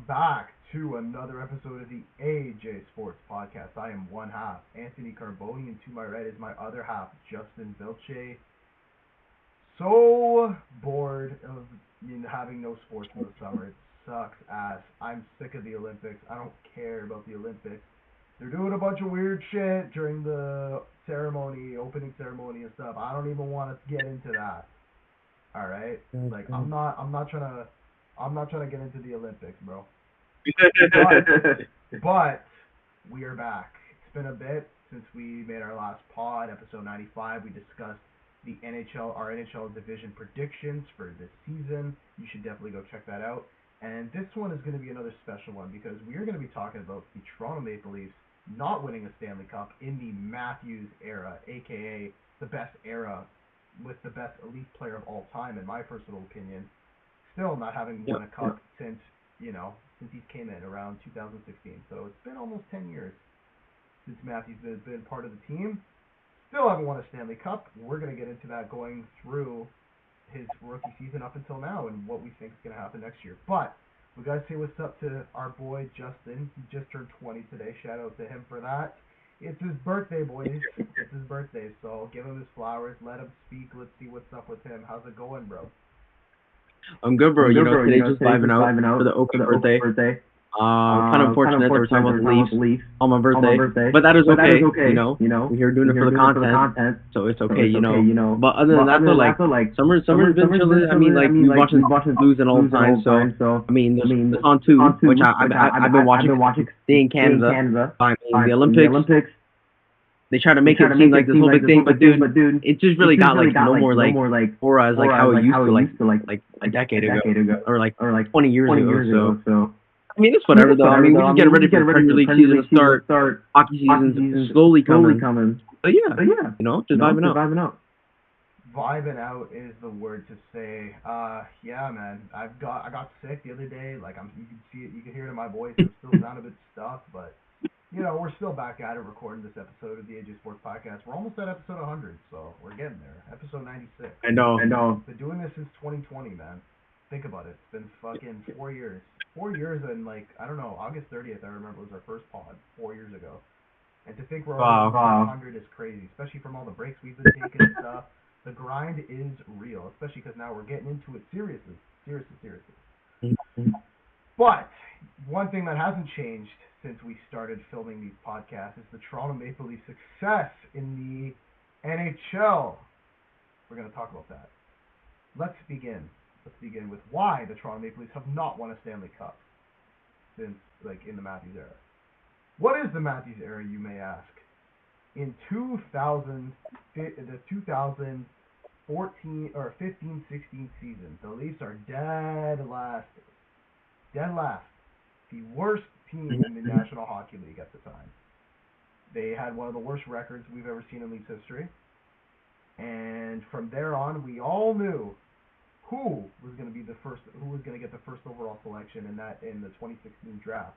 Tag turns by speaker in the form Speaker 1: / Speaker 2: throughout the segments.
Speaker 1: welcome back to another episode of the AJ Sports Podcast. I am one half, Anthony Carboni, and to my right is my other half, Justin Vilche. So bored of having no sports in the summer. It sucks ass. I'm sick of the Olympics. I don't care about the Olympics. They're doing a bunch of weird shit during the ceremony, opening ceremony and stuff. I don't even want to get into that. All right, like I'm not trying to get into the Olympics, bro. But we are back. It's been a bit since we made our last pod, episode 95. We discussed the our NHL division predictions for this season. You should definitely go check that out. And this one is going to be another special one because we are going to be talking about the Toronto Maple Leafs not winning a Stanley Cup in the Matthews era, aka the best era with the best elite player of all time, in my personal opinion. Still not having won a cup since he came in around 2016. So it's been almost 10 years since Matthews has been part of the team. Still haven't won a Stanley Cup. We're going to get into that going through his rookie season up until now and what we think is going to happen next year. But we got to say what's up to our boy Justin. He just turned 20 today. Shout out to him for that. It's his birthday, boys. It's his birthday, so give him his flowers. Let him speak. Let's see what's up with him. How's it going, bro?
Speaker 2: I'm good, bro. Today just vibing out for the Oakland birthday. Kind of unfortunate that we're talking about the Leafs on my birthday, but that is okay. We're here doing it for the content, so it's okay. But other than that, though, like summer's been chilling. I mean, like we watching Blues and all the time. So I mean, there's on two, which I've been watching. Stay in Canada. I mean, the Olympics. They try to make it seem like this whole big thing, but dude, it just really got like no more like aura as like how it used to like a decade ago or like 20 years ago. So I mean, it's whatever though. I mean, we just get ready for the Premier League season to start. Hockey season's slowly coming. But yeah, just vibing out.
Speaker 1: Vibing out is the word to say. Yeah, man. I got sick the other day. Like you can see it, you can hear it in my voice. I'm still sound a bit stuffed, but we're still back at it recording this episode of the AJ Sports Podcast. We're almost at episode 100, so we're getting there. Episode 96.
Speaker 2: I know.
Speaker 1: Been doing this since 2020, man. Think about it. It's been fucking 4 years. 4 years and I don't know, August 30th, I remember, was our first pod 4 years ago. And to think we're already at 100 is crazy, especially from all the breaks we've been taking and stuff. The grind is real, especially because now we're getting into it seriously. But one thing that hasn't changed since we started filming these podcasts is the Toronto Maple Leafs' success in the NHL. We're going to talk about that. Let's begin with why the Toronto Maple Leafs have not won a Stanley Cup since, in the Matthews era. What is the Matthews era, you may ask? In the 2014 or 15-16 season, the Leafs are dead last. The worst team in the National Hockey League at the time. They had one of the worst records we've ever seen in Leafs history. And from there on, we all knew who was going to get the first overall selection in the 2016 draft.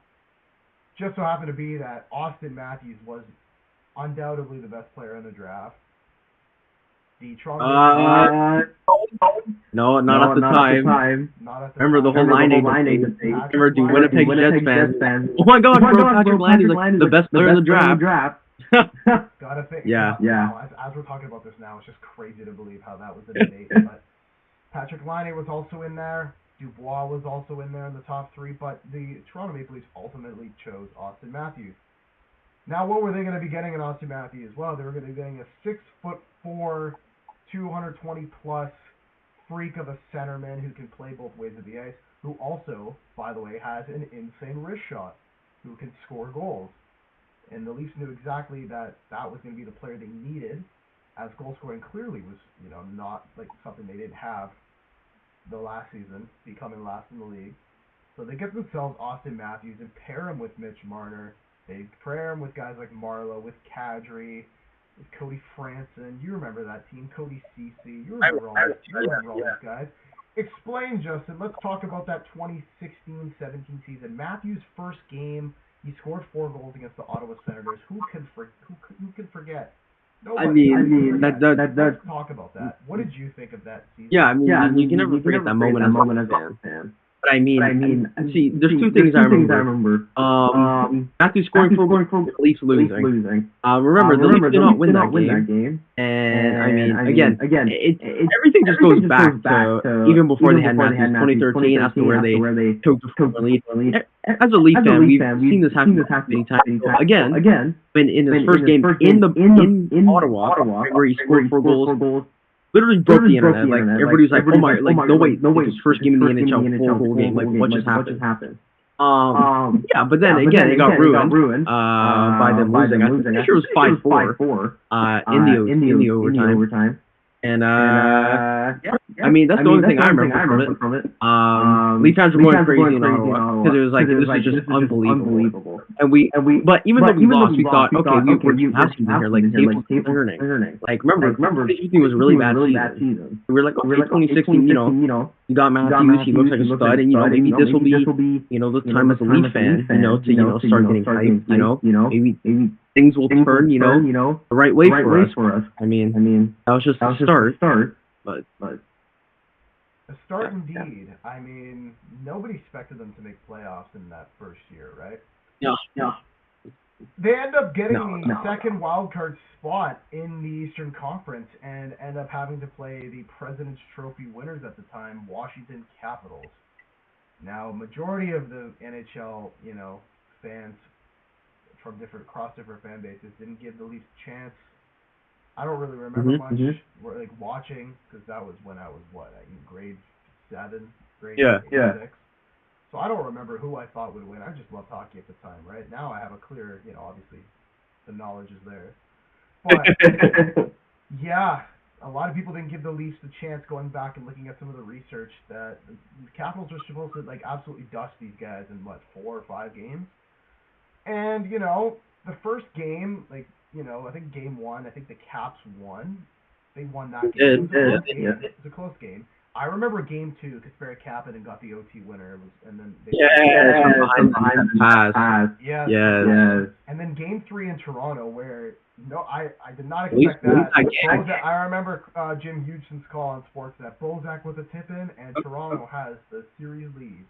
Speaker 1: Just so happened to be that Austin Matthews was undoubtedly the best player in the draft. The Toronto
Speaker 2: No, not at the time. Remember the whole line agency. Remember the Winnipeg Jets fans. Oh my God, bro, Patrick Laine is like the best player in the draft.
Speaker 1: Gotta think.
Speaker 2: Yeah.
Speaker 1: As we're talking about this now, it's just crazy to believe how that was the debate. But Patrick Laine was also in there. Dubois was also in there in the top three. But the Toronto Maple Leafs ultimately chose Austin Matthews. Now, what were they going to be getting in Austin Matthews? Well, they were going to be getting a 6'4", 220-plus freak of a centerman who can play both ways of the ice, who also, by the way, has an insane wrist shot, who can score goals. And the Leafs knew exactly that was going to be the player they needed, as goal scoring clearly was, not something they didn't have the last season, becoming last in the league. So they get themselves Austin Matthews and pair him with Mitch Marner. They pair him with guys like Marleau, with Kadri, with Cody Franson. You remember that team, Cody Ceci. You remember all these guys. Explain, Justin. Let's talk about that 2016-17 season. Matthews' first game, he scored 4 goals against the Ottawa Senators. Who can forget? Nobody. Let's talk about that. What did you think of that season?
Speaker 2: Yeah, I mean, you can never forget that moment as a fan. But I mean, see, there's two things I remember. Matthew scoring for the Leafs losing. Remember, the Leafs did not win that game. And I mean, again, everything just goes back to even before they had Matthews, 2013, as to where they took the lead. As a Leaf fan, we've seen this happen many times. So again, when in his first game in Ottawa, where he scored 4 goals, literally broke the internet. Like, everybody was like, oh my, like, no wait, it's his first game in the NHL, 4-goal game. Like, what just happened? Yeah, but then again, it got ruined by them losing. I'm pretty sure it was 5-4 in the overtime. And yeah, I mean, that's the only thing I remember from it. Leaf fans were going crazy in Ottawa because it was like, this is just unbelievable. But even though we lost, we thought, okay, we have something here. Like, tables turning. Like, remember, 2015 was a really bad season. We were like, okay, 2016, you know, you got Matthews, he looks like a stud, and, you know, maybe this will be, you know, the time as a Leaf fan, you know, to start getting hyped, you know, maybe things will turn, you know, the right way for us. I mean, that was just a start, but
Speaker 1: a start indeed. I mean, nobody expected them to make playoffs in that first year, right?
Speaker 2: Yeah.
Speaker 1: They end up getting the second wildcard spot in the Eastern Conference and end up having to play the President's Trophy winners at the time, Washington Capitals. Now, majority of the NHL, you know, fans from across different fan bases didn't give the Leafs a chance. I don't really remember much. We're like watching, because that was when I was in grade 7, grade 6. So I don't remember who I thought would win. I just loved hockey at the time, right? Now I have a clear, you know, obviously the knowledge is there. But yeah, a lot of people didn't give the Leafs the chance. Going back and looking at some of the research, that the Capitals were supposed to like absolutely dust these guys in 4 or 5 games. And, you know, the first game, like, you know, I think game 1, I think the Caps won. They won that game. It was a close game. I remember game 2 because Barry Kapanen got the OT winner. And then they
Speaker 2: from behind the pass.
Speaker 1: Yes. And then game 3 in Toronto, where I did not expect that. I remember Jim Hugheson's call on Sportsnet. Bozak with a tip in, and Toronto has the series lead.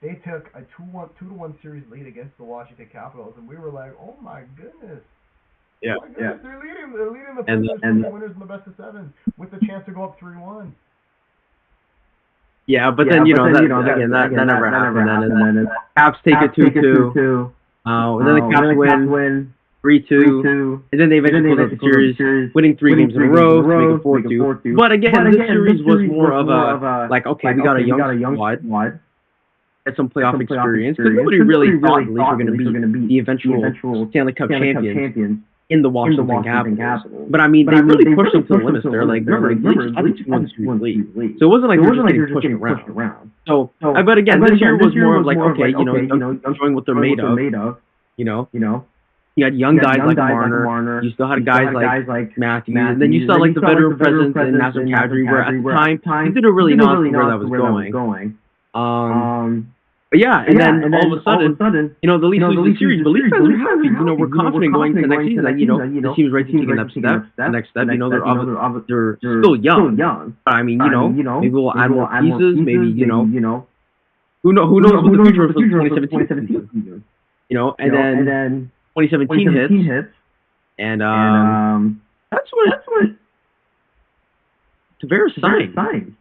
Speaker 1: They took a 2-1 series lead against the Washington Capitals, and we were like, "Oh my goodness!"
Speaker 2: Yeah.
Speaker 1: They're leading the President's winners in the best of 7 with the chance to go up 3-1.
Speaker 2: Yeah, but then you know that never happened. And then Caps take it 2-2. And then the Caps win 3-2, and then they eventually close out the series, winning 3 games in a row to make it 4-2. But again, this series was more of a like, okay, we got a young squad. Had some playoff experience, because nobody really thought the Leafs were going to be the eventual Stanley Cup champions in the Washington Capitals. But I mean, they really pushed them to the limits there. Like, remember, the Leafs had a 2-1 series lead, so it wasn't like they were just getting pushed around. So, but again, this year was more of like, okay, you know, showing what they're made of. You know, you had young guys like Marner. You still had guys like Matthews, and then you saw like the veteran presence in Nazem Kadri, where at the time you didn't really know where that was going. But yeah, and then all of a sudden, you know, the Leafs lose the series, but Leafs fans are happy. You know, we're confident going into the next season that, you know, the team's ready to take the next step. You know, they're still young. But I mean, you know, maybe we'll add more pieces. Maybe, you know, who knows what the future for the 2017 season. You know, and then 2017 hits, and that's what Tavares signed.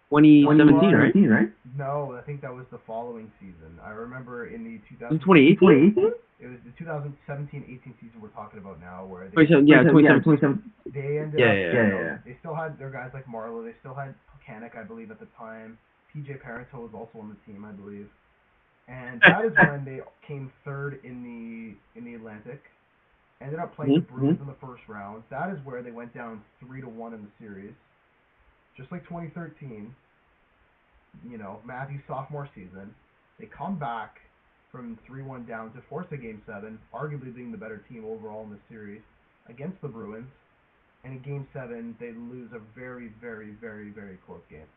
Speaker 2: 2017, right?
Speaker 1: No, I think that was the following season. I remember in the
Speaker 2: 2018?
Speaker 1: It was the 2017-18 season we're talking about now, where
Speaker 2: 2017.
Speaker 1: They ended up, they still had their guys like Marlowe. They still had Panik, I believe, at the time. PJ Parento was also on the team, I believe. And that is when they came third in the Atlantic. Ended up playing the Bruins in the first round. That is where they went down 3-1 in the series. Just like 2013, you know, Matthews' sophomore season, they come back from 3-1 down to force a Game 7, arguably being the better team overall in the series, against the Bruins. And in Game 7, they lose a very, very, very, very close game.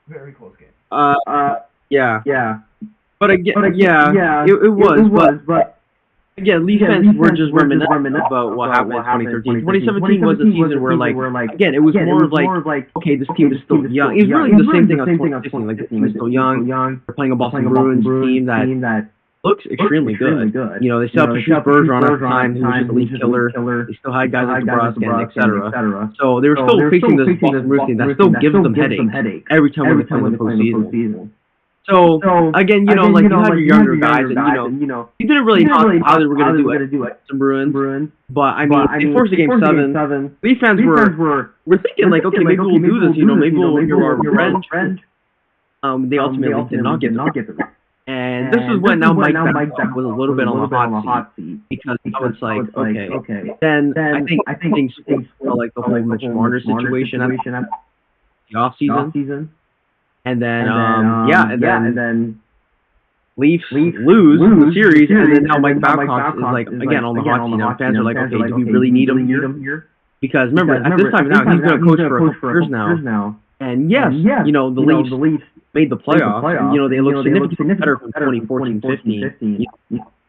Speaker 1: Very close game.
Speaker 2: Yeah. But again, it was, but Again, Leaf fans were just reminiscent about what happened in 2013. 2017 was a season where, like, again, it was more of like, okay, this team is still young. It was really the same thing as 2016. Like, the team is still young. They're playing a Boston Bruins team that looks extremely good. You know, they still have Patrice Bergeron at the time, who was just a Leaf killer. They still had guys like DeBrusque and etc. So they were still facing this Boston Bruins team that still gives them headaches every time when they play in the postseason. So, again, you know, like, you have your younger guys, and, you know, you didn't really know how they were going to do it, some Bruins. But, I mean, they forced a Game 7. Leaf fans were thinking, like, okay, maybe we'll do this, you know, maybe we'll do our revenge. They ultimately did not get the revenge. And this is when now Mike Babcock was a little bit on the hot seat, because now it's like, okay, then I think things felt like the whole Mitch Marner situation at the off-season. And then, and then Leafs lose the series, and then now Mike Babcock is, like, again, on the hot seat. Now fans are like, okay, do we really need him here? Because remember, at this time now, he's going to coach for a couple years now. And yes, you know, the Leafs made the playoffs, and, you know, they look significantly better from 2014-15.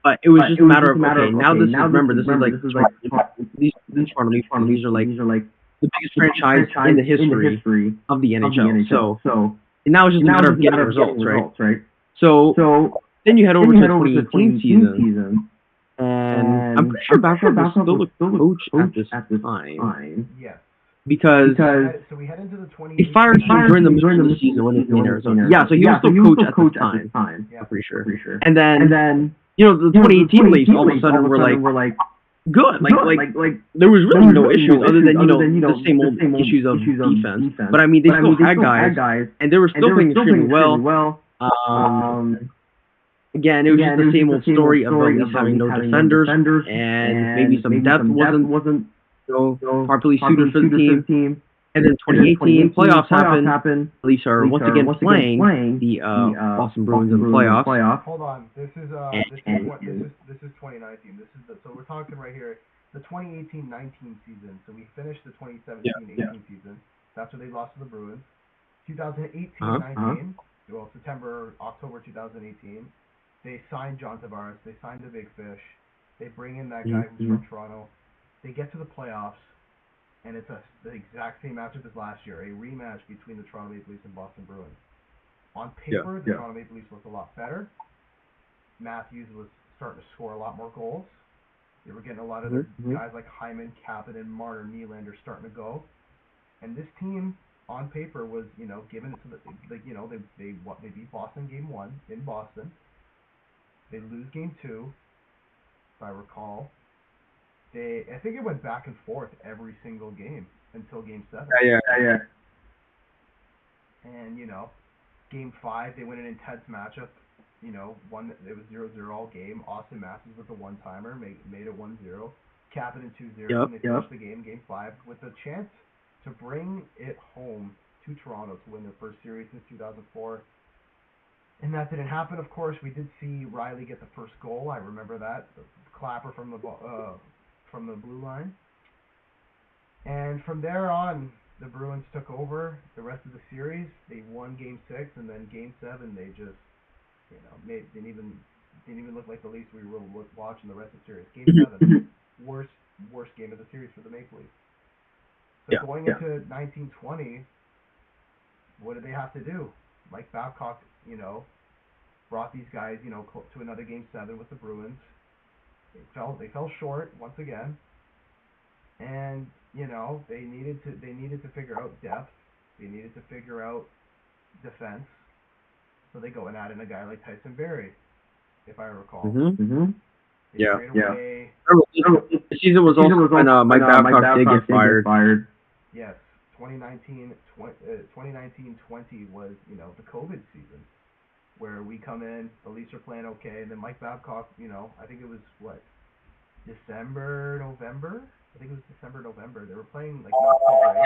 Speaker 2: But it was just a matter of, okay, now this is, remember, this is like, these Toronto Leafs, these are like the biggest franchise in the history of the NHL. So and now it's just a matter of getting results, right? So then you head over to the 2018 season, and I'm pretty sure Babcock was still the coach at this time.
Speaker 1: Yes.
Speaker 2: Because
Speaker 1: so we head into the 2018.
Speaker 2: he fired him during the middle of the season when he was in Arizona. Yeah, so he was still coach at this time. I'm pretty sure. And then, you know, the 2018 Leafs all of a sudden were like good. Like there was really no issues other than, you know, the same old issues of defense. But I mean, they still had guys, and they were still playing extremely well. Again, it was just the same old story about Leafs having no defenders, and maybe some depth wasn't properly suited for the team. And then 2018 playoffs happen. The Leafs are once again playing the Boston Bruins in the playoffs.
Speaker 1: Hold on, this is 2019. So we're talking right here, the 2018-19 season. So we finished the 2017-18 season. That's where they lost to the Bruins. 2018-19. Well, October 2018. They signed John Tavares. They signed the Big Fish. They bring in that guy who's from Toronto. They get to the playoffs. And it's the exact same matchup as last year, a rematch between the Toronto Maple Leafs and Boston Bruins. On paper, the Toronto Maple Leafs looked a lot better. Matthews was starting to score a lot more goals. They were getting a lot of the guys like Hyman, Kapanen, Marner, Nylander starting to go. And this team, on paper, was, you know, given it to they beat Boston Game 1 in Boston. They lose Game 2, if I recall. I think it went back and forth every single game until Game 7.
Speaker 2: Yeah.
Speaker 1: And, you know, Game 5, they win an intense matchup. You know, it was 0-0 all game. Austin Matthews with the one-timer made it 1-0. Kapanen 2-0, and they finished the game, Game 5, with a chance to bring it home to Toronto to win their first series since 2004. And that didn't happen, of course. We did see Riley get the first goal. I remember that. The clapper from the blue line. And from there on, the Bruins took over the rest of the series. They won Game 6, and then Game 7, they just, you know, didn't even look like the Leafs we were watching the rest of the series. Game 7, worst game of the series for the Maple Leafs. So going into 1920, what did they have to do? Mike Babcock, you know, brought these guys, you know, to another Game 7 with the Bruins. They fell short once again, and, you know, they needed to figure out depth. They needed to figure out defense. So they go and add in a guy like Tyson Barrie, if I recall.
Speaker 2: Yeah.
Speaker 1: Away.
Speaker 2: The season was also when Mike Babcock did get fired.
Speaker 1: Yes, 2019-20 was, you know, the COVID season, where we come in, the Leafs are playing okay, and then Mike Babcock, you know, I think it was, December, November? I think it was December, November. They were playing, like, not so great.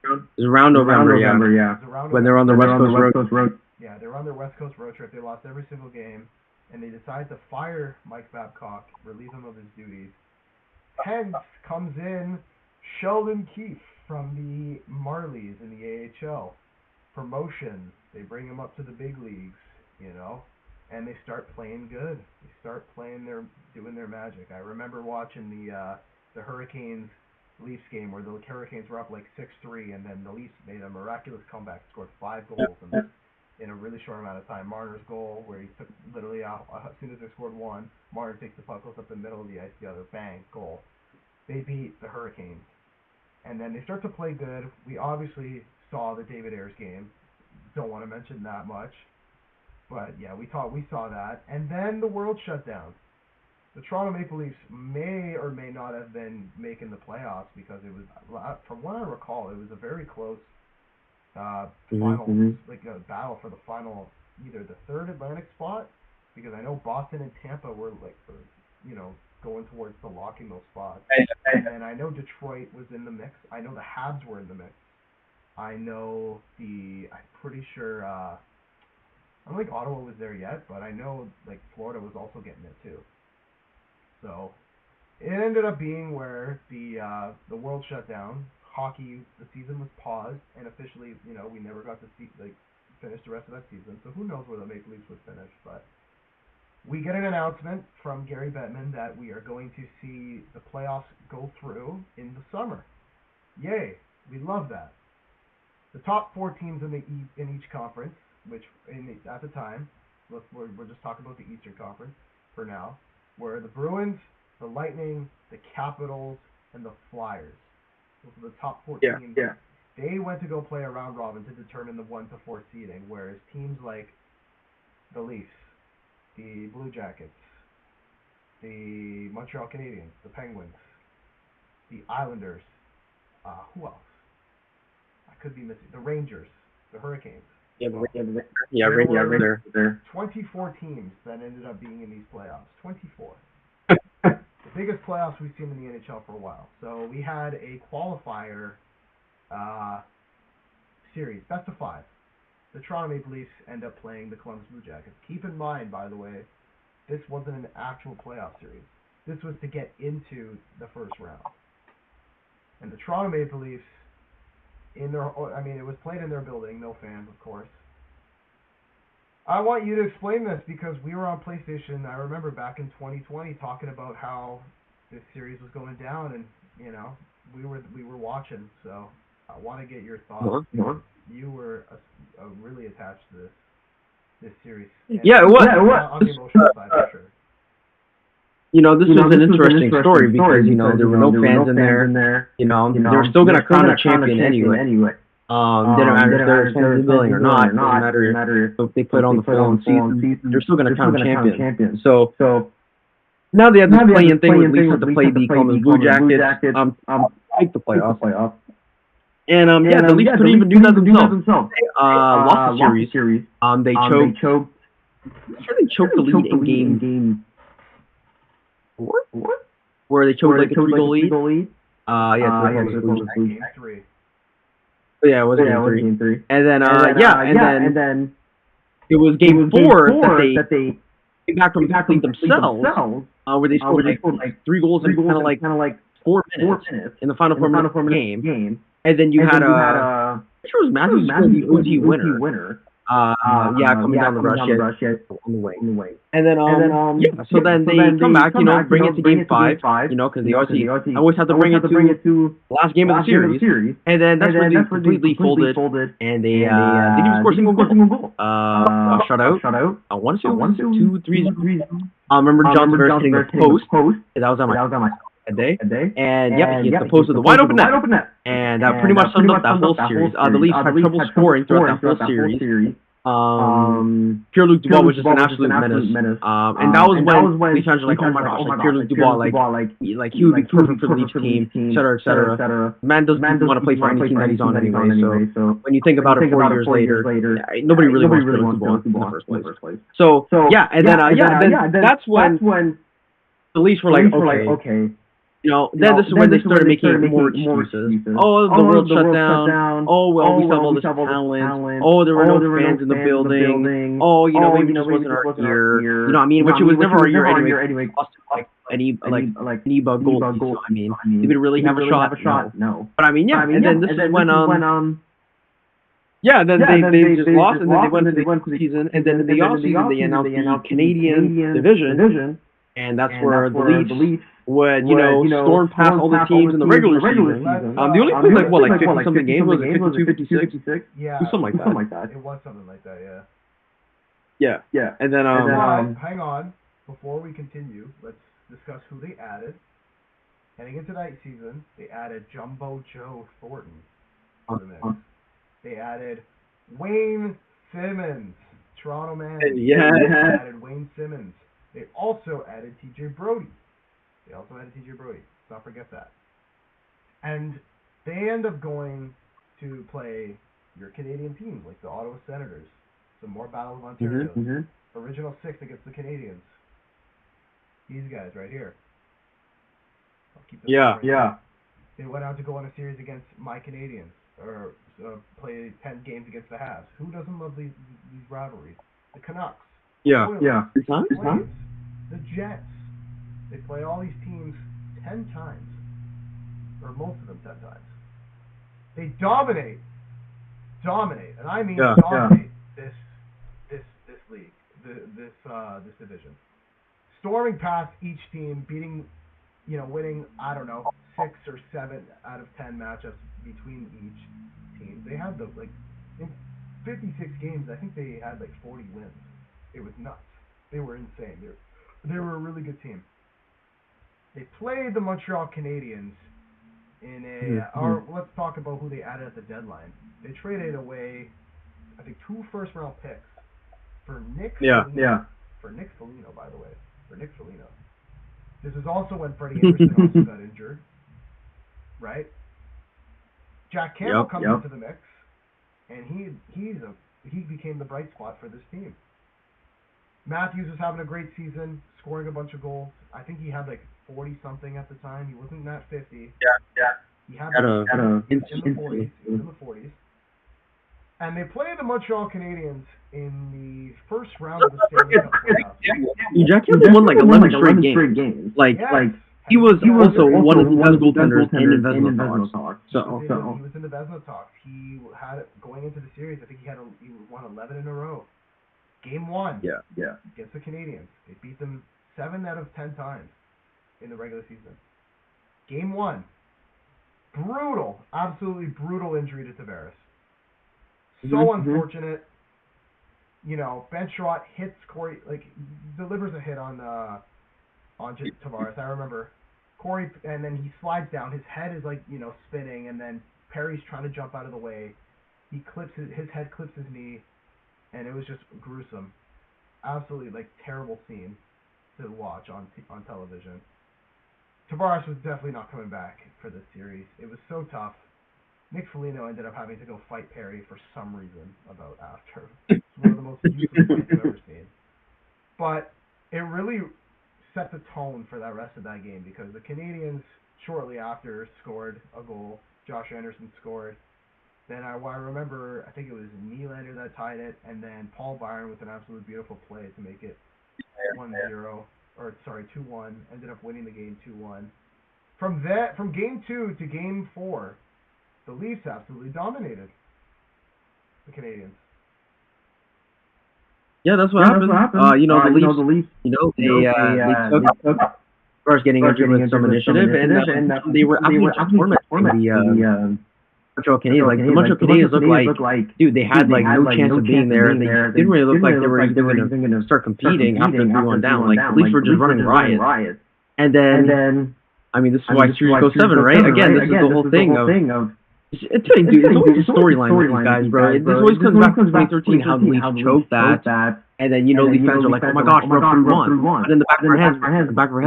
Speaker 2: It was around November, yeah. When they're on the West Coast road.
Speaker 1: Yeah, they were on their West Coast road trip. They lost every single game, and they decided to fire Mike Babcock, relieve him of his duties. Hence comes in Sheldon Keefe from the Marlies in the AHL. Promotion. They bring him up to the big leagues, you know. and they start playing good. They start doing their magic. I remember watching the Hurricanes Leafs game where the Hurricanes were up like 6-3, and then the Leafs made a miraculous comeback, scored 5 goals in a really short amount of time. Marner's goal, where he took literally out as soon as they scored one, Marner takes the puck, goes up the middle of the ice, the other, bang, goal. They beat the Hurricanes, and then they start to play good. We obviously saw the David Ayres game. Don't want to mention that much, but yeah, we saw that, and then the world shut down. The Toronto Maple Leafs may or may not have been making the playoffs because it was, from what I recall, it was a very close final, like a battle for the final, either the third Atlantic spot, because I know Boston and Tampa were like, going towards the locking those spots, and I know Detroit was in the mix. I know the Habs were in the mix. I'm pretty sure, I don't think Ottawa was there yet, but I know like Florida was also getting it too. So it ended up being where the world shut down. Hockey, the season was paused, and officially, we never got to finish the rest of that season. So who knows where the Maple Leafs would finish? But we get an announcement from Gary Bettman that we are going to see the playoffs go through in the summer. Yay! We love that. The top 4 teams in each conference, which at the time, we're just talking about the Eastern Conference for now, were the Bruins, the Lightning, the Capitals, and the Flyers. Those are the top 4 teams. Yeah. They went to go play a round robin to determine the 1 to 4 seeding, whereas teams like the Leafs, the Blue Jackets, the Montreal Canadiens, the Penguins, the Islanders, who else? I could be missing. The Rangers, the Hurricanes. Rangers. There. 24 teams that ended up being in these playoffs. 24. The biggest playoffs we've seen in the NHL for a while. So we had a qualifier series, best of 5. The Toronto Maple Leafs end up playing the Columbus Blue Jackets. Keep in mind, by the way, this wasn't an actual playoff series. This was to get into the first round. And the Toronto Maple Leafs, it was played in their building, no fans, of course. I want you to explain this because we were on PlayStation. I remember back in 2020 talking about how this series was going down, and we were watching. So I want to get your thoughts. You were really attached to this series. And
Speaker 2: yeah, it was.
Speaker 1: On the emotional side, for sure.
Speaker 2: This was an interesting story because there were no fans in there. They were still going to crown a champion anyway. Didn't matter if they were fans in the building or not. Didn't matter if they played on the full season. They're still going to crown champion. So now they have this play-in thing where Leafs have to play the Columbus Blue Jackets. Make the playoffs. And the Leafs couldn't even do that themselves. Lost the series. They choked. I'm sure they choked the lead in game 4? Where they choked like a 3-goal lead.
Speaker 1: Game 3.
Speaker 2: Yeah, it was game 3. And then it was game 4 that they came back from lead themselves, where they scored like 3 goals in kind of like 4 minutes in the final 4 minute game. And then you had a which was Matthews scored the OT winner. Coming down the rush on the way. And then so then they come back, bring it to game 5, because they always have to bring it to the last game of the series. And then that's when they completely folded, and they didn't even score a single goal. Shutout. I want to say it was 2-3. I remember John Tavares hitting the post. That was on my day. And he hit the post with a wide open net. And that pretty much summed up that whole series. The Leafs had trouble scoring throughout that whole series. Pierre-Luc Dubois was just an absolute menace. And that was when Leafs fans were like, oh my gosh, like Pierre-Luc Dubois, like he would be perfect for the Leafs team, et cetera. Man doesn't want to play for any team that he's on anyway. So when you think about it 4 years later, nobody really wants Pierre-Luc Dubois in the first place. So that's when the Leafs were like, okay. Then this is when they started making more excuses. Oh, the world shut down. Oh, well, we still have all this talent. Oh, there were no fans in the building. Oh, maybe this wasn't our year. Which it was never our year anyway. Like any bug gold. Did we really have a shot? No. But and then this is when Yeah, then they just lost, and then they went to the season, and then in the off season they announced the Canadian division, and that's where the Leafs would storm past all the teams in the regular season. They only played like 50 something games, was it 52, 56?
Speaker 1: Yeah,
Speaker 2: Something like that.
Speaker 1: It was something like that, yeah.
Speaker 2: Yeah, and then
Speaker 1: hang on, before we continue, let's discuss who they added. Heading into that season, they added Jumbo Joe Thornton to the mix. They added Wayne Simmons, Toronto man.
Speaker 2: Yeah.
Speaker 1: They added Wayne Simmons. They also added TJ Brody. Let's not forget that. And they end up going to play your Canadian teams, like the Ottawa Senators. Some more Battle of Ontario. Original 6 against the Canadians. These guys right here. I'll keep this right. They went out to go on a series against my Canadians, or play 10 games against the Habs. Who doesn't love these rivalries? The Canucks.
Speaker 2: Yeah.
Speaker 1: The Flames. The Jets. They play all these teams 10 times, or most of them 10 times. They dominate, and I mean dominate this league, this division. Storming past each team, beating, winning, I don't know, 6 or 7 out of 10 matchups between each team. They had in 56 games, I think they had 40 wins. It was nuts. They were insane. They were a really good team. They played the Montreal Canadiens in a, or let's talk about who they added at the deadline. They traded away, I think, 2 first-round picks for Nick Foligno. For Nick Foligno, by the way. This is also when Freddie Anderson also got injured. Right? Jack Campbell comes into the mix, and he became the bright spot for this team. Matthews was having a great season, scoring a bunch of goals. I think he had 40-something at the time. He wasn't at 50.
Speaker 2: Yeah.
Speaker 1: He had in the 40s. He was in the 40s. And they played the Montreal Canadiens in the first round of the Stanley Cup playoffs.
Speaker 2: Jack Campbell won 11 straight games. He was also one of the best goaltenders in the Vezina talks.
Speaker 1: He was in the Vezina talks. He had it going into the series. I think he won 11 in a row. Game 1 against the Canadiens. They beat them 7 out of 10 times in the regular season. Game 1. Brutal, absolutely brutal injury to Tavares. So unfortunate. Ben Sherratt hits Corey, delivers a hit on Tavares. I remember Corey, and then he slides down. His head is spinning, and then Perry's trying to jump out of the way. He clips his head clips his knee, and it was just gruesome. Absolutely terrible scene to watch on television. Tavares was definitely not coming back for this series. It was so tough. Nick Foligno ended up having to go fight Perry for some reason after. It's one of the most useless fights I've ever seen. But it really set the tone for that rest of that game, because the Canadians shortly after scored a goal. Josh Anderson scored. Then I remember, I think it was Nylander that tied it, and then Paul Byron with an absolute beautiful play to make it 2-1, ended up winning the game 2-1. From game 2 to game 4, the Leafs absolutely dominated the Canadians.
Speaker 2: Yeah, that's what happened. The Leafs, they took first getting injured with some initiative, and they were absolutely tormenting the Montreal Canadiens. The Montreal Canadiens looked like, dude, they had no chance of being there, and they didn't really look like they were even going to start competing after 3-1 down. The Leafs were just running riot. And then, this is why series goes 7, right? Again, this is the whole thing of. It's always a storyline with these guys, bro. This always comes back to 2013, how the Leafs choked that, and then Leaf fans are like, oh my gosh, we're up 3-1. And in the back of our heads,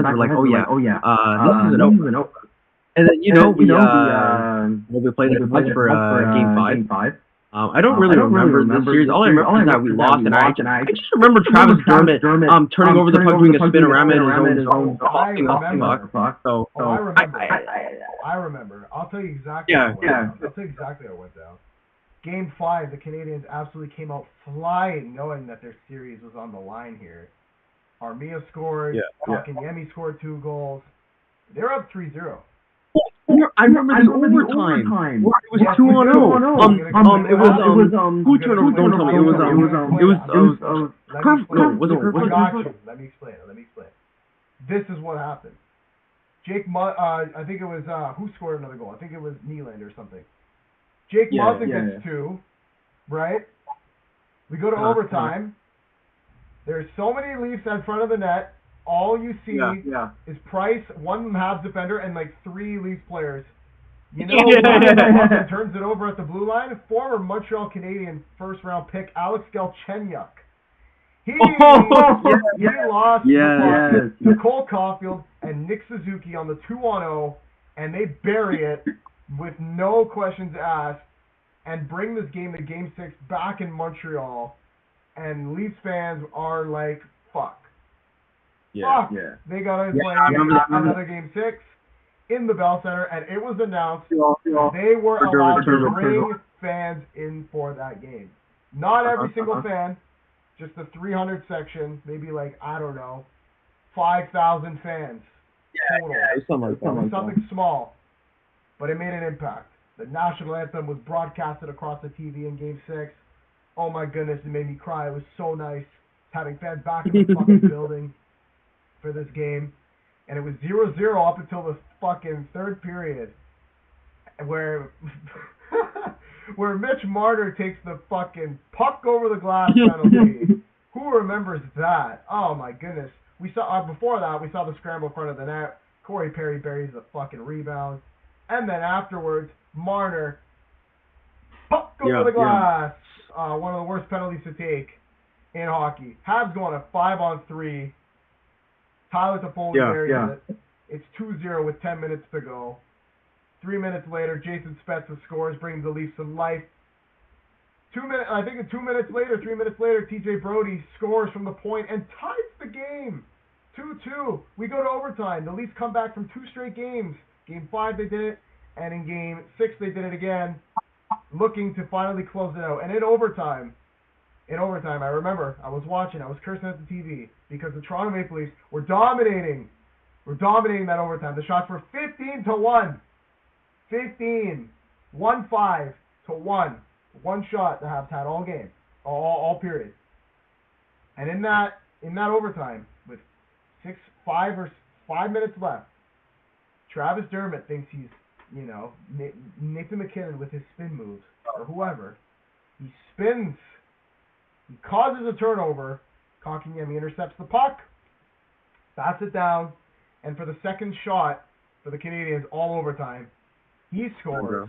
Speaker 2: we're like, oh yeah, this isn't over. And then we played the Bucks for game 5. I don't really remember this series. All I remember is that we lost, and I just remember Travis Dermott turning over the puck, doing a spin-a-rama in his own boxing off the puck.
Speaker 1: I remember. I'll tell you exactly how it went down. Game 5, the Canadians absolutely came out flying, knowing that their series was on the line here. Armia scored. Kotkaniemi scored 2 goals. They're up 3-0.
Speaker 2: I remember the overtime where it was 2-0. It was who turned over? Don't tell me. It was Kirk. No, was it Kirk?
Speaker 1: Let me explain. This is what happened. I think it was who scored another goal? I think it was Nylander or something. Jake Muzzin gets 2, right? We go to overtime. There's so many Leafs in front of the net. All you see is Price, one half defender, and like 3 Leafs players. You know, Muzzin turns it over at the blue line. Former Montreal Canadiens first-round pick Alex Galchenyuk. He lost to Cole Caulfield and Nick Suzuki on the 2-on-0, and they bury it with no questions asked and bring this game to Game 6 back in Montreal. And Leafs fans are like, fuck. They got to play another Game 6 in the Bell Center, and it was announced they were allowed to bring fans in for that game. Not every single fan, just the 300 section, maybe like, I don't know, 5,000 fans total. Something small, but it made an impact. The national anthem was broadcasted across the TV in Game 6. Oh my goodness, it made me cry. It was so nice having fans back in the fucking building for this game. And it was 0-0 up until the fucking third period, where where Mitch Marner takes the fucking puck over the glass penalty. Who remembers that? Oh my goodness. We saw before that we saw the scramble in front of the net. Corey Perry buries the fucking rebound, and then afterwards Marner puck over the glass. One of the worst penalties to take in hockey. Habs going a 5-on-3. Tyler Toffoli buries it. It's 2-0 with 10 minutes to go. 3 minutes later, Jason Spezza scores, brings the Leafs to life. 3 minutes later, TJ Brody scores from the point and ties the game. 2-2. We go to overtime. The Leafs come back from 2 straight games. Game 5 they did it, and in Game 6 they did it again, looking to finally close it out. And in overtime, I remember I was watching, I was cursing at the TV because the Toronto Maple Leafs were dominating. That overtime. The shots were 15-1. 1-5-1. One shot the Habs had all game, all period. And in that overtime, with 5 minutes left, Travis Dermott thinks he's, Nathan McKinnon with his spin moves, or whoever. He spins. He causes a turnover. Kotkaniemi intercepts the puck, bats it down, and for the second shot for the Canadiens all overtime, he scores.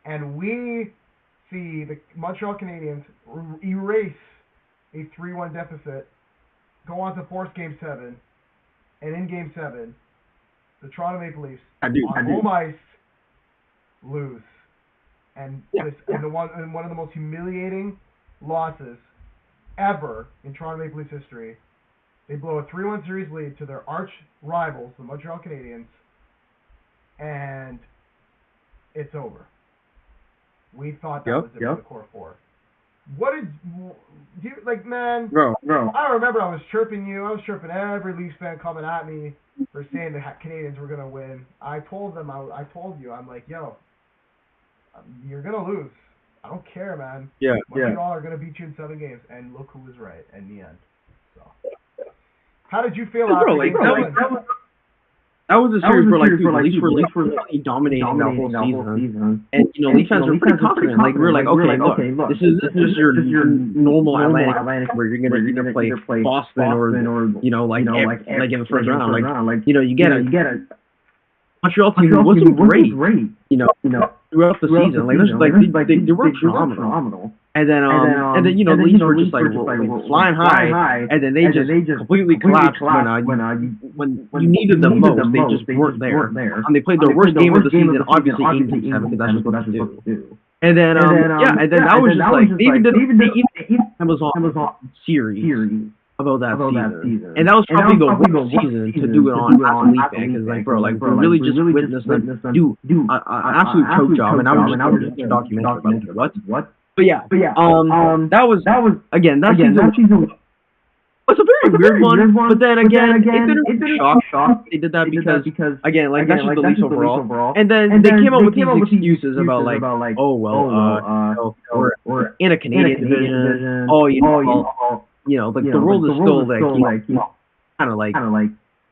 Speaker 1: And we see the Montreal Canadiens erase a 3-1 deficit, go on to force Game 7, and in Game 7, the Toronto Maple Leafs on home ice lose. And one of the most humiliating losses ever in Toronto Maple Leafs history. They blow a 3-1 series lead to their arch rivals, the Montreal Canadiens, and it's over. We thought that was it for the core 4. What did you like, man? Bro. I remember I was chirping you. I was chirping every Leafs fan coming at me for saying the Canadiens were gonna win. I told them. I told you. I'm like, yo, you're gonna lose. I don't care, man. Montreal are gonna beat you in 7 games, and look who was right in the end. So, how did you feel after
Speaker 2: that was a series where the Leafs were dominating the whole season. And Leafs fans were pretty confident. We were like, okay, look, this is just your normal Atlantic where you're gonna either play Boston or like in the first round. You get it. Montreal team wasn't great, throughout the season. They were phenomenal. And then the Leafs were just flying high, and then they just completely collapsed when you needed them most. They just weren't there. And they played their worst game of the season, obviously in Game 7, because that's what they're supposed to do. And then that was just they even did Amazon series about that season. And that was probably the worst season to do it on as a Leaf fan, because we really just witnessed them do an absolute choke job, and I was just watching a documentary about what. But that was again, that season was a very weird one, but then again, it didn't shock. They did that because again, like that's just the Leafs overall. And then they came up with these excuses about like, oh well, we're in a Canadian division. Oh, like the world is still like kind of like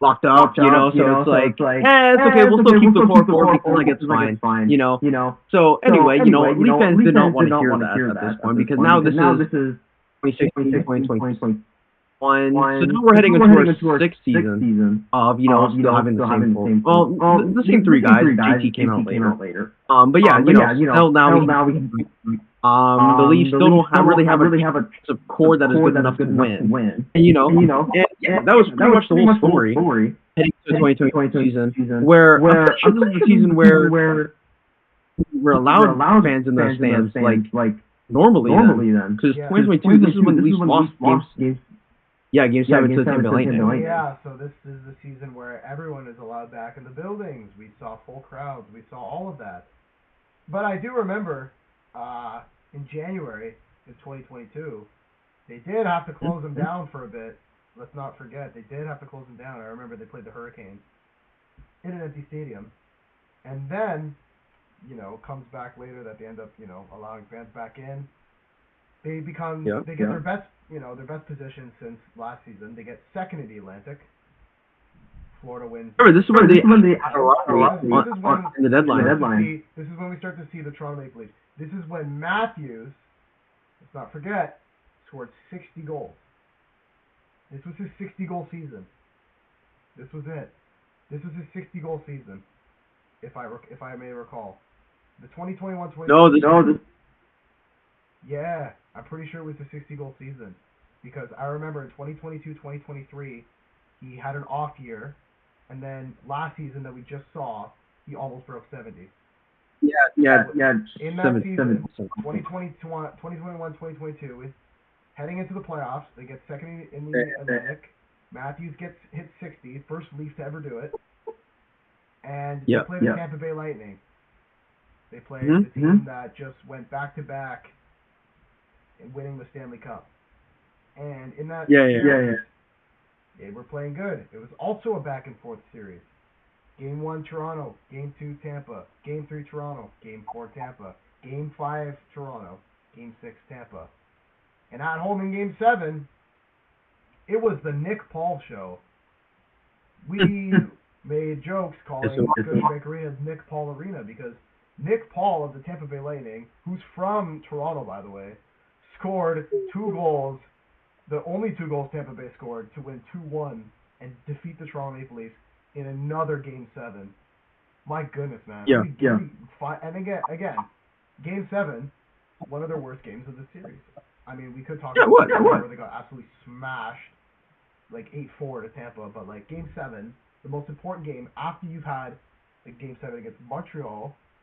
Speaker 2: locked up, so it's like, it's okay, we'll still keep the core four because like it's fine, So anyway, Leaf fans did not want to hear that at this point because now this is 2016, 2021. So now we're heading into our sixth season of, still having the same core. Well, the same three guys. JT came out later. But yeah, still now we the Leafs still don't really have a core that is good enough to win. And that was pretty much the whole story heading to the 2020 season, where I'm pretty sure this is the season where we're allowed fans in the stands like normally then. Because 2022, this is when the Leafs lost games. Yeah, Game 7 to the Tampa Bay Lightning.
Speaker 1: Yeah, so this is the season where everyone is allowed back in the buildings. We saw full crowds. We saw all of that. But I do remember in January of 2022, they did have to close them down for a bit. Let's not forget, they did have to close them down. I remember they played the Hurricanes in an empty stadium. And then, comes back later that they end up, allowing fans back in. They get their best, their best position since last season. They get second in the Atlantic. Florida wins.
Speaker 2: Remember, this is when they had a lottery in the deadline.
Speaker 1: This is when we start to see the Toronto Maple Leafs. This is when Matthews, let's not forget, scored 60 goals. This was his 60-goal season. This was it. This was his 60-goal season, if I may recall. The 2021-2022. Yeah, I'm pretty sure it was the 60-goal season because I remember in 2022-2023 he had an off year, and then last season that we just saw he almost broke 70.
Speaker 2: Yeah.
Speaker 1: In that season, 2021-2022, heading into the playoffs, they get second in the Atlantic. Matthews hits 60, first Leaf to ever do it, and they play the Tampa Bay Lightning. They played the team that just went back to back in winning the Stanley Cup. And in that series, they were playing good. It was also a back and forth series. Game 1 Toronto, Game 2 Tampa, Game 3 Toronto, Game 4 Tampa, Game 5 Toronto, Game 6 Tampa. And at home in Game 7, it was the Nick Paul show. We made jokes calling Scotiabank Arena Nick Paul Arena because Nick Paul of the Tampa Bay Lightning, who's from Toronto, by the way, scored 2 goals, the only 2 goals Tampa Bay scored to win 2-1 and defeat the Toronto Maple Leafs in another Game 7. My goodness, man. And again, Game 7, one of their worst games of the series. I mean, we could talk about where they got absolutely smashed, like 8-4 to Tampa, but like Game 7, the most important game after you've had like Game 7 against Montreal,